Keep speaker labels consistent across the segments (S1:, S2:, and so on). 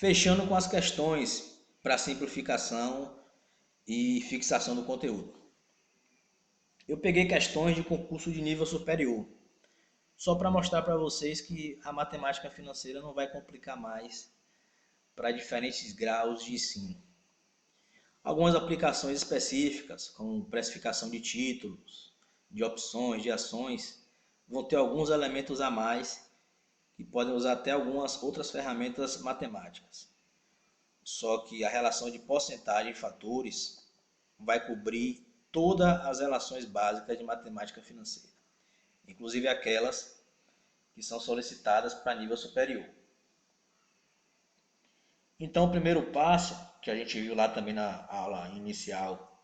S1: Fechando com as questões para simplificação e fixação do conteúdo. Eu peguei questões de concurso de nível superior, só para mostrar para vocês que a matemática financeira não vai complicar mais para diferentes graus de ensino. Algumas aplicações específicas, como precificação de títulos, de opções, de ações, vão ter alguns elementos a mais e podem usar até algumas outras ferramentas matemáticas. Só que a relação de porcentagem e fatores vai cobrir todas as relações básicas de matemática financeira, inclusive aquelas que são solicitadas para nível superior. Então, o primeiro passo, que a gente viu lá também na aula inicial,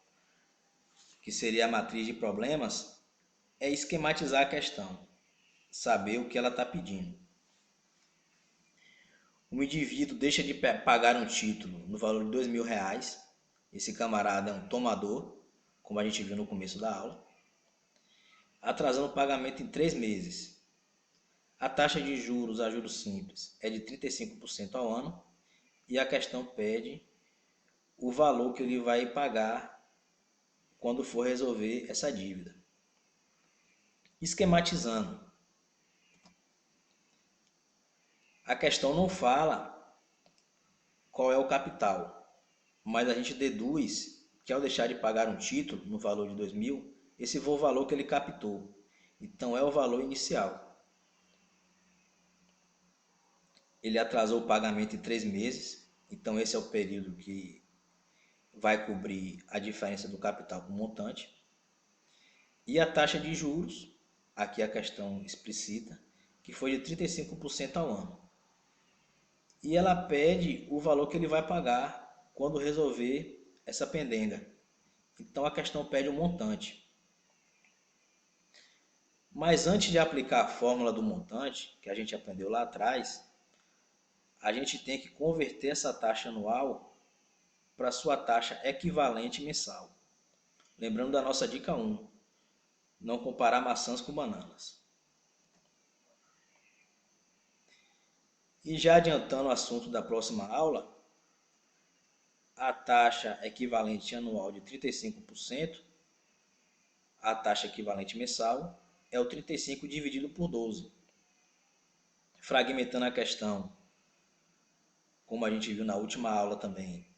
S1: que seria a matriz de problemas, é esquematizar a questão, saber o que ela está pedindo. Um indivíduo deixa de pagar um título no valor de R$ 2.000. Esse camarada é um tomador, como a gente viu no começo da aula, atrasando o pagamento em 3 meses. A taxa de juros a juros simples é de 35% ao ano e a questão pede o valor que ele vai pagar quando for resolver essa dívida. Esquematizando. A questão não fala qual é o capital, mas a gente deduz que ao deixar de pagar um título no valor de 2.000, esse foi o valor que ele captou. Então é o valor inicial. Ele atrasou o pagamento em 3 meses, então esse é o período que vai cobrir a diferença do capital com o montante. E a taxa de juros, aqui a questão explicita, que foi de 35% ao ano. E ela pede o valor que ele vai pagar quando resolver essa pendenga. Então a questão pede um montante. Mas antes de aplicar a fórmula do montante, que a gente aprendeu lá atrás, a gente tem que converter essa taxa anual para a sua taxa equivalente mensal. Lembrando da nossa dica 1, não comparar maçãs com bananas. E já adiantando o assunto da próxima aula, a taxa equivalente anual de 35%, a taxa equivalente mensal, é o 35 dividido por 12. Fragmentando a questão, como a gente viu na última aula também,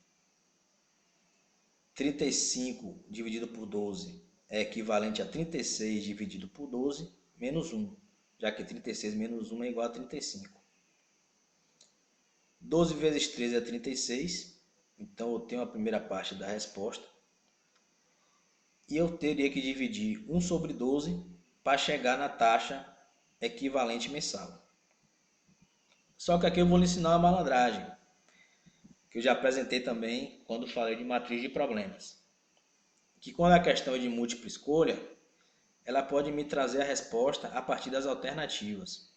S1: 35 dividido por 12 é equivalente a 36 dividido por 12 menos 1, já que 36 menos 1 é igual a 35. 12 vezes 13 é 36, então eu tenho a primeira parte da resposta. E eu teria que dividir 1 sobre 12 para chegar na taxa equivalente mensal. Só que aqui eu vou lhe ensinar uma malandragem, que eu já apresentei também quando falei de matriz de problemas. Que quando a questão é de múltipla escolha, ela pode me trazer a resposta a partir das alternativas.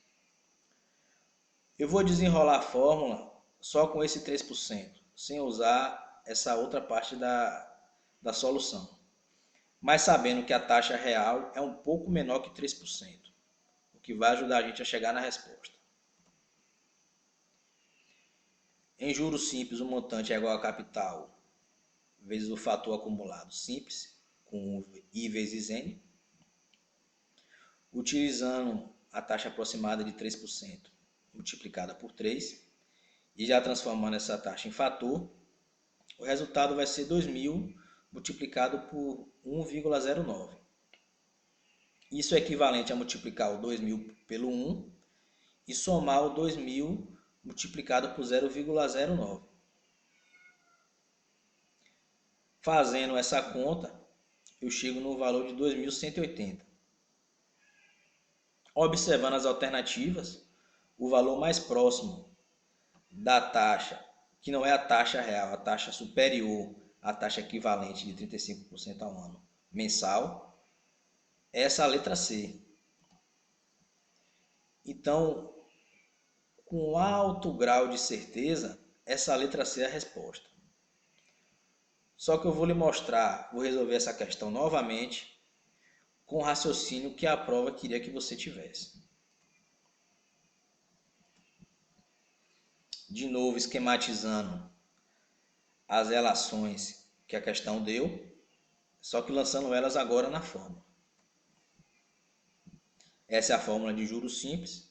S1: Eu vou desenrolar a fórmula só com esse 3%, sem usar essa outra parte da solução. Mas sabendo que a taxa real é um pouco menor que 3%, o que vai ajudar a gente a chegar na resposta. Em juros simples, o montante é igual a capital vezes o fator acumulado simples, com I vezes N. Utilizando a taxa aproximada de 3% multiplicada por 3, e já transformando essa taxa em fator, o resultado vai ser 2.000 multiplicado por 1,09. Isso é equivalente a multiplicar o 2.000 pelo 1 e somar o 2.000 multiplicado por 0,09. Fazendo essa conta, eu chego no valor de 2.180. Observando as alternativas, o valor mais próximo da taxa, que não é a taxa real, a taxa superior à taxa equivalente de 35% ao ano mensal, é essa letra C. Então, com alto grau de certeza, essa letra C é a resposta. Só que eu vou lhe mostrar, vou resolver essa questão novamente com o raciocínio que a prova queria que você tivesse. de novo esquematizando as relações que a questão deu, só que lançando elas agora na fórmula. Essa é a fórmula de juros simples.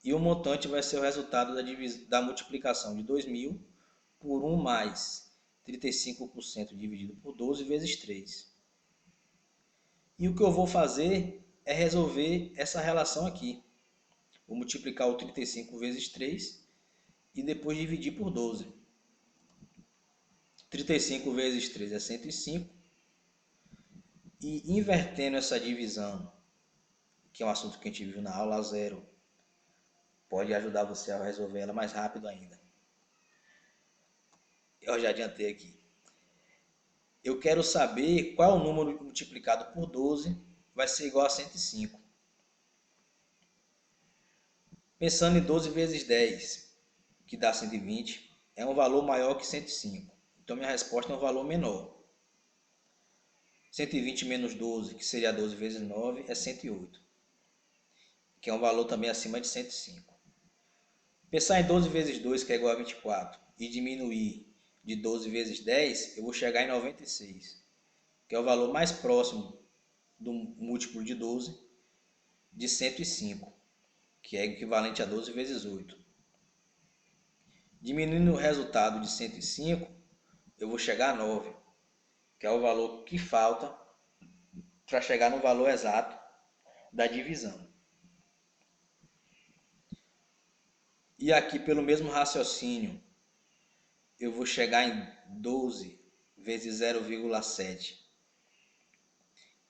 S1: E o montante vai ser o resultado da multiplicação de 2.000 por 1 mais 35% dividido por 12 vezes 3. E o que eu vou fazer é resolver essa relação aqui. Vou multiplicar o 35 vezes 3 e depois dividir por 12. 35 vezes 3 é 105. E invertendo essa divisão, que é um assunto que a gente viu na aula 0, pode ajudar você a resolver ela mais rápido ainda. Eu já adiantei aqui. Eu quero saber qual é o número multiplicado por 12 vai ser igual a 105. Pensando em 12 vezes 10, que dá 120, é um valor maior que 105. Então minha resposta é um valor menor. 120 menos 12, que seria 12 vezes 9, é 108, que é um valor também acima de 105. Pensar em 12 vezes 2, que é igual a 24, e diminuir de 12 vezes 10, eu vou chegar em 96, que é o valor mais próximo do múltiplo de 12, de 105, que é equivalente a 12 vezes 8. Diminuindo o resultado de 105, eu vou chegar a 9, que é o valor que falta para chegar no valor exato da divisão. E aqui, pelo mesmo raciocínio, eu vou chegar em 12 vezes 0,7,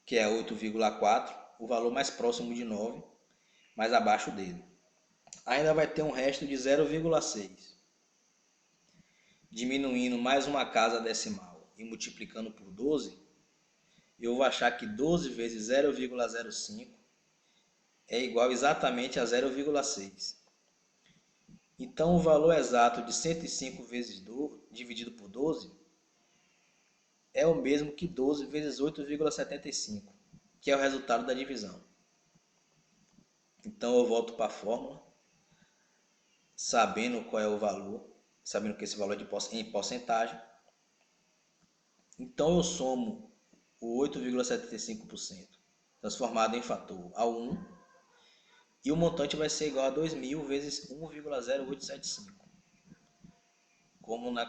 S1: que é 8,4, o valor mais próximo de 9, mais abaixo dele. Ainda vai ter um resto de 0,6. Diminuindo mais uma casa decimal e multiplicando por 12, eu vou achar que 12 vezes 0,05 é igual exatamente a 0,6. Então, o valor exato de 105 vezes 12, dividido por 12 é o mesmo que 12 vezes 8,75, que é o resultado da divisão. Então, eu volto para a fórmula, sabendo qual é o valor, sabendo que esse valor é em porcentagem. Então, eu somo o 8,75%, transformado em fator ao 1, e o montante vai ser igual a 2.000 vezes 1,0875, como na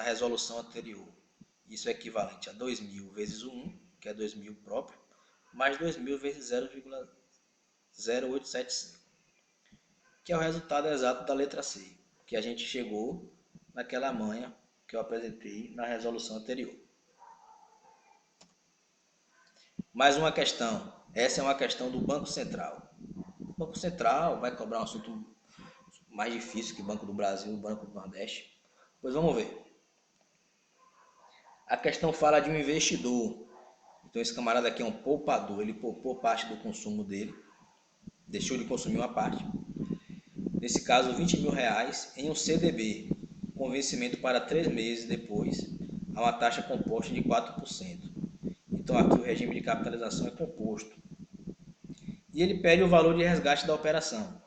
S1: resolução anterior. Isso é equivalente a 2.000 vezes o 1, que é 2.000 próprio, mais 2.000 vezes 0,0875, que é o resultado exato da letra C, que a gente chegou naquela manha que eu apresentei na resolução anterior. Mais uma questão. Essa é uma questão do Banco Central. O Banco Central vai cobrar um assunto mais difícil que o Banco do Brasil, o Banco do Nordeste. Pois vamos ver. A questão fala de um investidor. Então esse camarada aqui é um poupador. Ele poupou parte do consumo dele, deixou de consumir uma parte. Nesse caso, 20 mil reais em um CDB, com vencimento para 3 meses depois, a uma taxa composta de 4%. Então aqui o regime de capitalização é composto. E ele pede o valor de resgate da operação.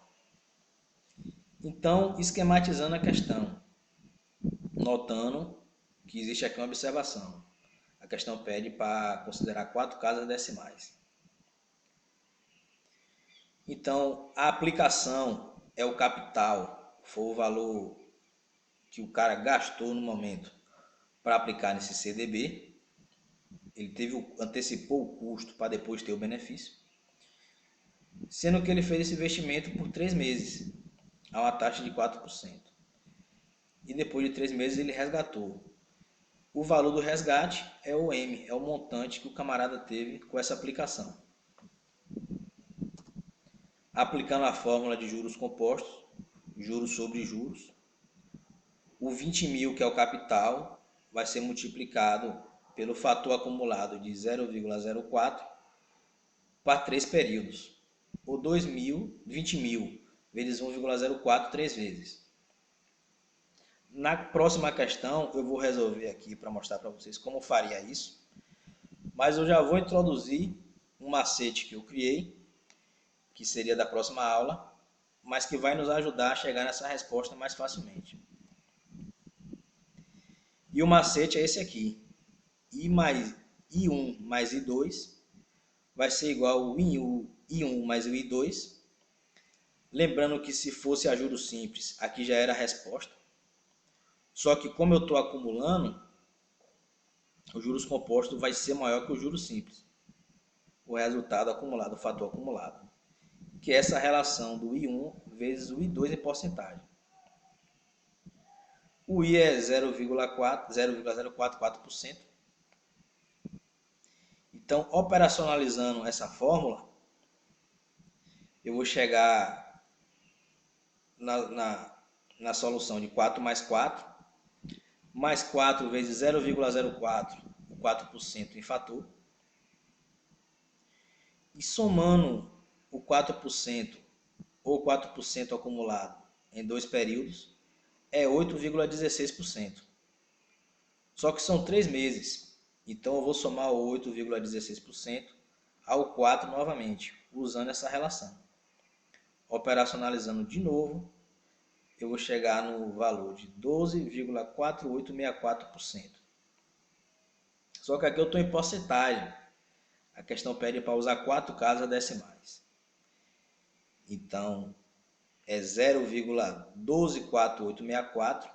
S1: Então, esquematizando a questão, notando que existe aqui uma observação. A questão pede para considerar 4 casas decimais. Então, a aplicação é o capital, foi o valor que o cara gastou no momento para aplicar nesse CDB. Ele antecipou o custo para depois ter o benefício. Sendo que ele fez esse investimento por 3 meses, a uma taxa de 4%. E depois de 3 meses ele resgatou. O valor do resgate é o M, é o montante que o camarada teve com essa aplicação. Aplicando a fórmula de juros compostos, juros sobre juros, o 20 mil, que é o capital, vai ser multiplicado pelo fator acumulado de 0,04 para 3 períodos, ou 20 mil vezes 1,04 3 vezes. Na próxima questão eu vou resolver aqui para mostrar para vocês como faria isso, mas eu já vou introduzir um macete que eu criei, que seria da próxima aula, mas que vai nos ajudar a chegar nessa resposta mais facilmente. E o macete é esse aqui. I1 mais I2 vai ser igual ao I1 mais o I2. Lembrando que se fosse a juros simples, aqui já era a resposta. Só que como eu estou acumulando, o juros composto vai ser maior que o juros simples. O resultado acumulado, o fator acumulado. Que é essa relação do I1 vezes o I2 em porcentagem. O I é 0,044%. Então, operacionalizando essa fórmula, eu vou chegar na solução de 4 mais 4 vezes 0,04, o 4% em fator. E somando o 4% ou 4% acumulado em 2 períodos, é 8,16%. Só que são 3 meses, então eu vou somar o 8,16% ao 4 novamente, usando essa relação. Operacionalizando de novo, eu vou chegar no valor de 12,4864%. Só que aqui eu estou em porcentagem. A questão pede para usar 4 casas decimais. Então, é 0,124864,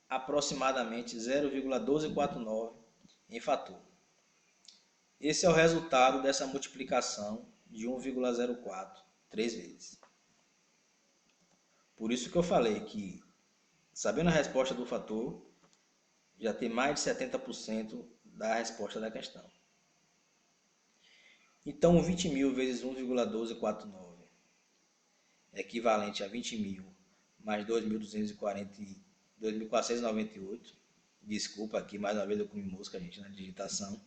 S1: aproximadamente 0,1249 em fator. Esse é o resultado dessa multiplicação de 1,04, 3 vezes. Por isso que eu falei que, sabendo a resposta do fator, já tem mais de 70% da resposta da questão. Então, 20.000 vezes 1,1249 é equivalente a 20.000 mais 2.498. Desculpa aqui, mais uma vez eu comi mosca, gente, na digitação.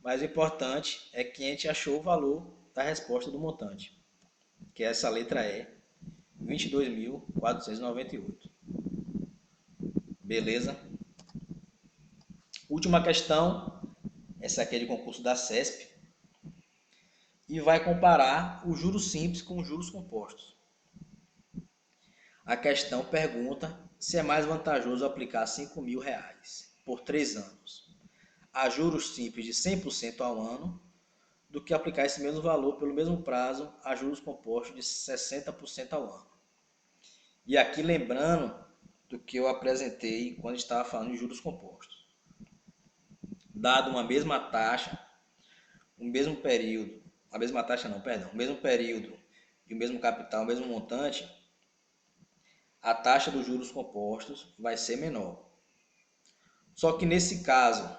S1: Mas o importante é que a gente achou o valor da resposta do montante, que é essa letra E, 22.498. Beleza? Última questão, essa aqui é de concurso da CESP, e vai comparar os juros simples com os juros compostos. A questão pergunta se é mais vantajoso aplicar R$5.000 por 3 anos a juros simples de 100% ao ano do que aplicar esse mesmo valor pelo mesmo prazo a juros compostos de 60% ao ano. E aqui lembrando do que eu apresentei quando estava falando de juros compostos. Dado uma mesma taxa, o mesmo período, a mesma taxa não, perdão, o mesmo período e o mesmo capital, o mesmo montante, a taxa dos juros compostos vai ser menor. Só que nesse caso,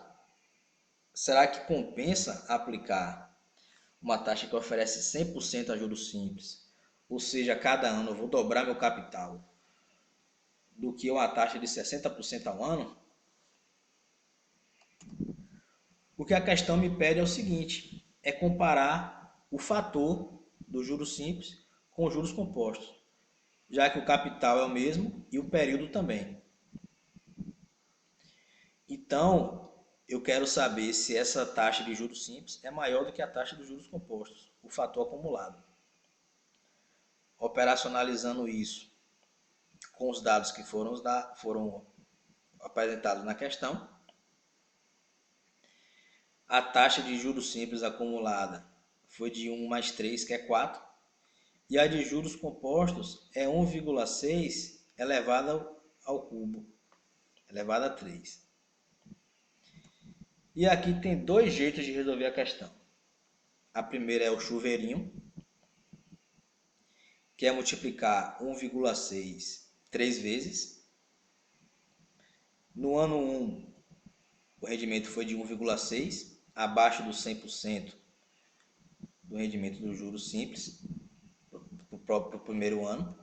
S1: será que compensa aplicar uma taxa que oferece 100% a juros simples? Ou seja, cada ano eu vou dobrar meu capital do que uma taxa de 60% ao ano? O que a questão me pede é o seguinte, é comparar o fator dos juros simples com os juros compostos, já que o capital é o mesmo e o período também. Então, eu quero saber se essa taxa de juros simples é maior do que a taxa dos juros compostos, o fator acumulado. Operacionalizando isso com os dados que foram apresentados na questão, a taxa de juros simples acumulada foi de 1 mais 3, que é 4, e a de juros compostos é 1,6 elevado ao cubo, elevado a 3. E aqui tem 2 jeitos de resolver a questão. A primeira é o chuveirinho, que é multiplicar 1,6 3 vezes. No ano 1, o rendimento foi de 1,6, abaixo dos 100% do rendimento dos juros simples, para o primeiro ano.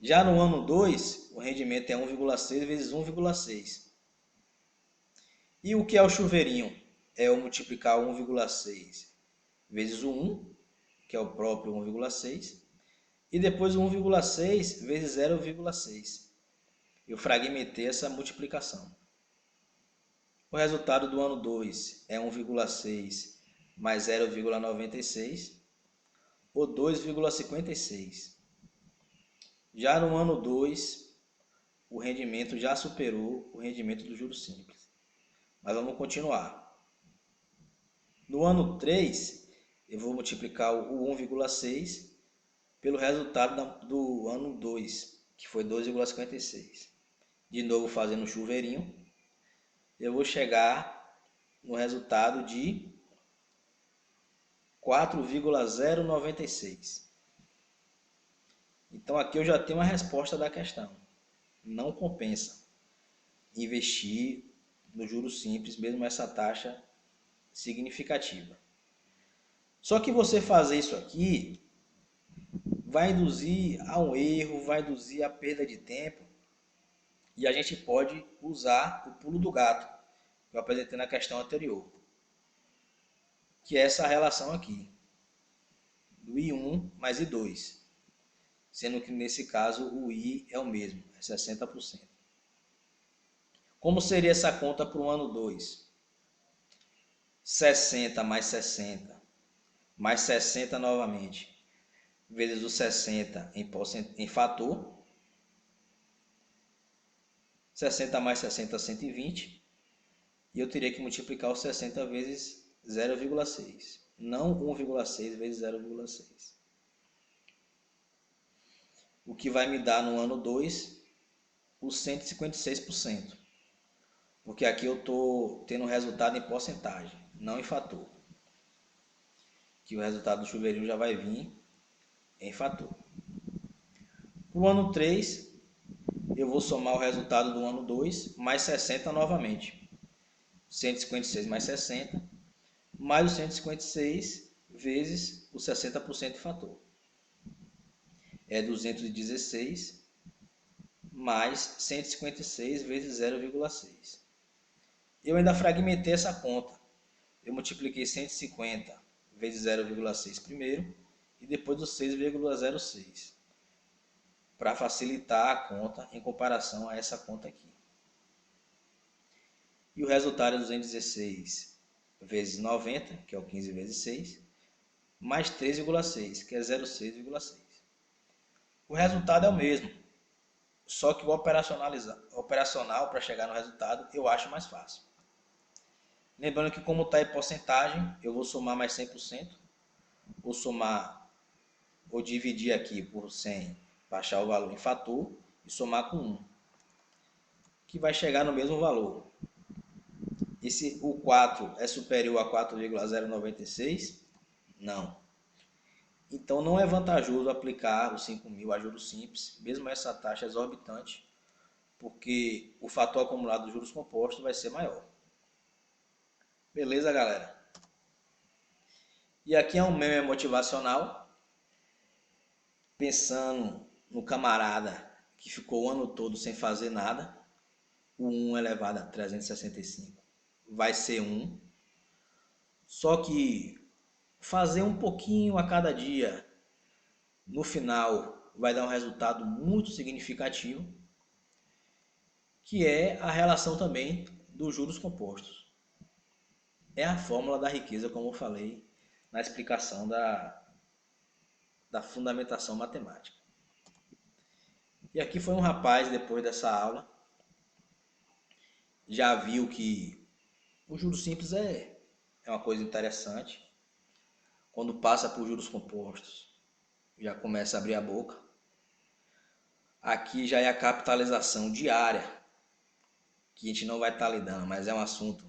S1: Já no ano 2, o rendimento é 1,6 vezes 1,6. E o que é o chuveirinho? É eu multiplicar 1,6 vezes o 1, que é o próprio 1,6, e depois o 1,6 vezes 0,6. Eu fragmentei essa multiplicação. O resultado do ano 2 é 1,6 mais 0,96. ou 2,56. Já no ano 2, o rendimento já superou o rendimento do juros simples. Mas vamos continuar. No ano 3, eu vou multiplicar o 1,6 pelo resultado do ano 2, que foi 2,56. De novo fazendo um chuveirinho, eu vou chegar no resultado de 4,096. Então aqui eu já tenho a resposta da questão. Não compensa investir no juros simples, mesmo essa taxa significativa. Só que você fazer isso aqui vai induzir a um erro, vai induzir a perda de tempo, e a gente pode usar o pulo do gato, que eu apresentei na questão anterior, que é essa relação aqui, do I1 mais I2, sendo que nesse caso o I é o mesmo, é 60%. Como seria essa conta para o ano 2? 60 mais 60, mais 60 novamente, vezes o 60 em fator, 60 mais 60, 120, e eu teria que multiplicar o 60 vezes 0,6, não 1,6 vezes 0,6. O que vai me dar no ano 2 os 156%, porque aqui eu estou tendo resultado em porcentagem, não em fator, que o resultado do chuveirinho já vai vir em fator. Para o ano 3, eu vou somar o resultado do ano 2 mais 60 novamente. 156 mais 60, mais o 156 vezes o 60% de fator. É 216 mais 156 vezes 0,6. Eu ainda fragmentei essa conta. Eu multipliquei 150 vezes 0,6 primeiro e depois o 6,06 para facilitar a conta em comparação a essa conta aqui. E o resultado é 216 vezes 90, que é o 15 vezes 6, mais 3,6, que é 0,6,6. O resultado é o mesmo, só que o operacional para chegar no resultado eu acho mais fácil. Lembrando que como está em porcentagem, eu vou somar mais 100%, vou dividir aqui por 100 para achar o valor em fator e somar com 1, que vai chegar no mesmo valor. O 4 é superior a 4,096? Não. Então não é vantajoso aplicar os 5.000 a juros simples, mesmo essa taxa exorbitante, porque o fator acumulado dos juros compostos vai ser maior. Beleza, galera? E aqui é um meme motivacional, pensando no camarada que ficou o ano todo sem fazer nada. O 1 elevado a 365 vai ser 1. Só que fazer um pouquinho a cada dia, no final, vai dar um resultado muito significativo, que é a relação também dos juros compostos. É a fórmula da riqueza, como eu falei na explicação da fundamentação matemática. E aqui foi um rapaz, depois dessa aula, já viu que o juros simples é uma coisa interessante. Quando passa por juros compostos, já começa a abrir a boca. Aqui já é a capitalização diária, que a gente não vai estar lidando, mas é um assunto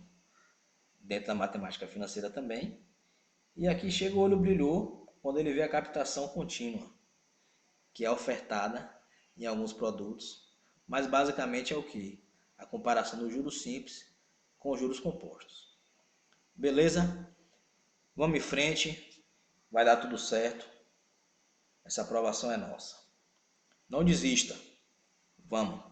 S1: dentro da matemática financeira também. E aqui chega o olho brilhou quando ele vê a captação contínua, que é ofertada em alguns produtos, mas basicamente é o que? A comparação dos juros simples com os juros compostos. Beleza? Vamos em frente, vai dar tudo certo. Essa aprovação é nossa. Não desista. Vamos.